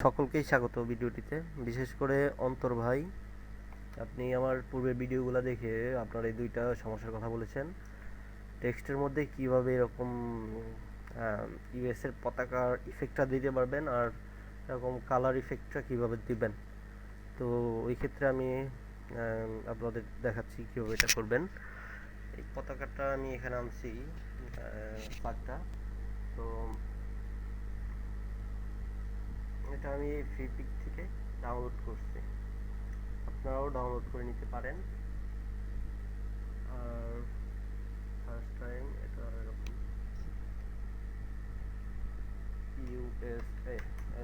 সকলকেই স্বাগত ভিডিওটিতে। বিশেষ করে অন্তর ভাই, আপনি আমার পূর্বের ভিডিওগুলো দেখে আপনার এই দুইটা সমস্যার কথা বলেছেন। টেক্সটের মধ্যে কিভাবে এরকম ইউএস এর পতাকার ইফেক্টটা দিতে পারবেন, আর এরকম কালার ইফেক্টটা কিভাবে দিবেন। তো ওই ক্ষেত্রে আমি আপনাদের দেখাচ্ছি কিভাবে এটা করবেন। এই পতাকাটা আমি এখানে আনছি পাকটা। তো এটা আমি ফ্রি পিক থেকে ডাউনলোড করছি, আপনারাও ডাউনলোড করে নিতে পারেন। আর ফার্স্ট টাইম এটা এরকম ইউএসএ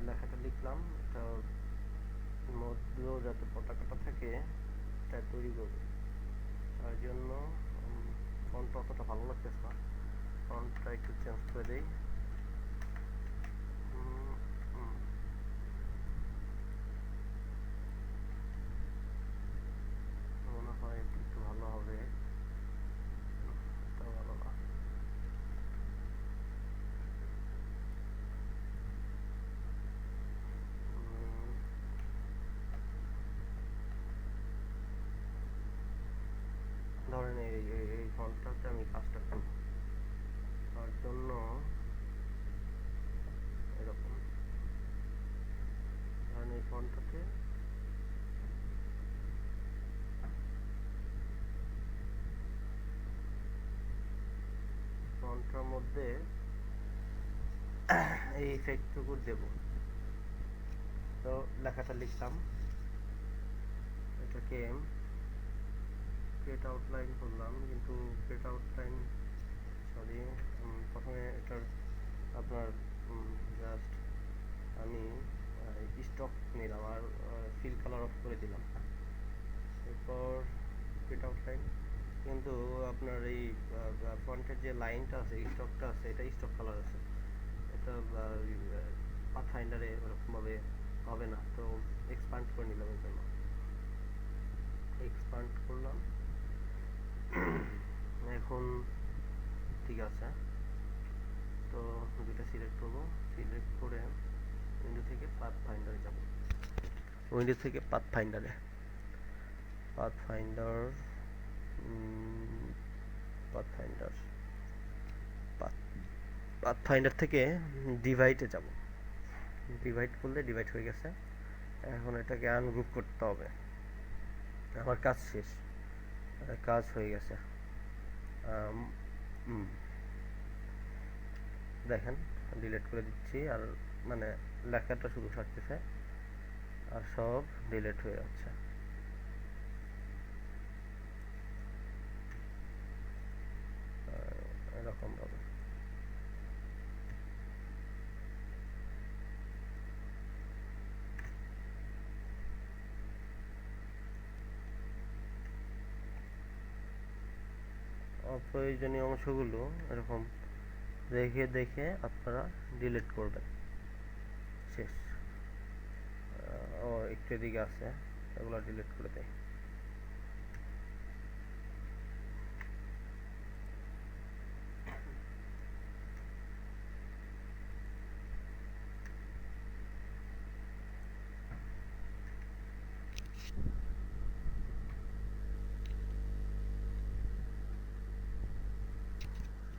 লেখাটা লিখলাম, এটার মধ্যেও যাতে পতাকাটা থাকে এটা তৈরি করবে। তার জন্য ফন্টটা অতটা ভালো লাগতেছে না, ফন্টটা একটু চেঞ্জ করে দেই। মনে হয় একটু ভালো হবে, এটা ভালো না। ধরেন এই ফন্টটাতে আমি কাজটা করব, তার জন্য এরকম ধরেন এই ফন্টটাতে ফন্টটার মধ্যে এই ইফেক্টটুকু দেব। তো লেখাটা লিখলাম, এটাকে ক্রিয়েট আউটলাইন করলাম, কিন্তু ক্রিয়েট আউটলাইন সরি, প্রথমে এটার আপনার জাস্ট আমি স্টক নিলাম আর ফিল কালার অফ করে দিলাম। এরপর ক্রিয়েট আউটলাইন, কিন্তু আপনার এই ফ্রন্টের যে লাইনটা আছে, স্টকটা আছে, এটা স্টক কালার আছে, এটা পাথ ফাইন্ডারে ওরকমভাবে হবে না। তো এক্সপান্ড করে নিলাম, এর জন্য এক্সপান্ড করলাম। এখন ঠিক আছে, তো দুইটা সিলেক্ট করবো, সিলেক্ট করে উইন্ডো থেকে পাথ ফাইন্ডারে যাব, উইন্ডো থেকে পাথ ফাইন্ডারে, path finder path finder path finder থেকে ডিভাইডে যাব। ডিভাইড করলে ডিভাইড হয়ে গেছে, এখন এটাকে আনগ্রুপ করতে হবে। আমার কাজ শেষ, কাজ হয়ে গেছে। দেখেন ডিলিট করে দিচ্ছি, আর মানে লেখাটা শুধু থাকতেছে আর সব ডিলিট হয়ে যাচ্ছে। এরকম ভাবে অপ্রয়োজনীয় অংশগুলো এরকম দেখে দেখে আপনারা ডিলিট করবেন। শেষ। ও একটু এদিকে আছে, এগুলো ডিলিট করে দেয়।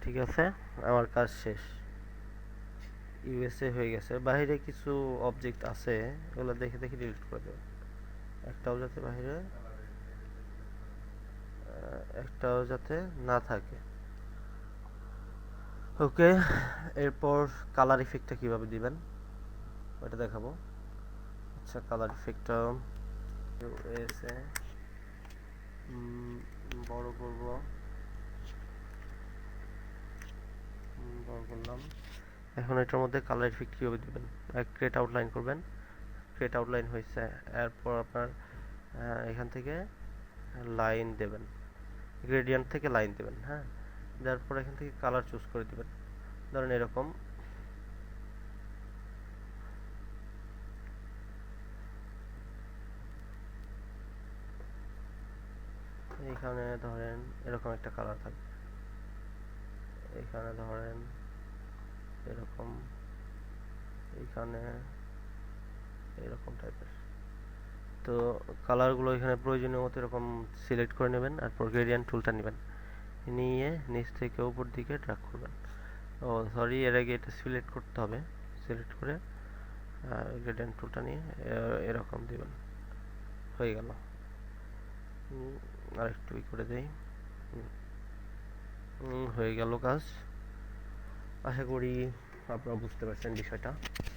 ঠিক আছে, আমার কাজ শেষ। ইউএসএ হয়ে গেছে। বাইরে কিছু অবজেক্ট আছে, ওগুলো দেখে দেখে ডিলিট করে দেবেন। একটাও যাতে না থাকে। ওকে, এরপর কালার ইফেক্টটা কিভাবে দিবেন ওটা দেখাবো। আচ্ছা, কালার ইফেক্টটা ইউএসএ বড় করব, বড় করলাম। এখন এটার মধ্যে কালার ইফেক্ট কীভাবে দেবেন, ক্রিয়েট আউটলাইন করবেন। ক্রিয়েট আউটলাইন হয়েছে, এরপর আপনার এখান থেকে লাইন দেবেন, গ্রেডিয়েন্ট থেকে লাইন দেবেন। হ্যাঁ, দেওয়ার পর এখান থেকে কালার চুজ করে দেবেন। ধরেন এরকম, এখানে ধরেন এরকম একটা কালার থাকবে, এখানে ধরেন এরকম, এখানে এরকম টাইপের। তো কালারগুলো এখানে প্রয়োজনীয় মতো এরকম সিলেক্ট করে নেবেন, তারপর গ্রেডিয়েন্ট টুলটা নেবেন, নিয়ে নিচ থেকে উপর দিকে ড্র্যাগ করবেন। ও সরি, এর আগে এটা সিলেক্ট করতে হবে। সিলেক্ট করে গ্রেডিয়েন্ট টুলটা নিয়ে এরকম দিবেন, হয়ে গেল। আর একটু করে দেই, হয়ে গেল কাজ। আশা করি আপনারা বুঝতে পারছেন বিষয়টা।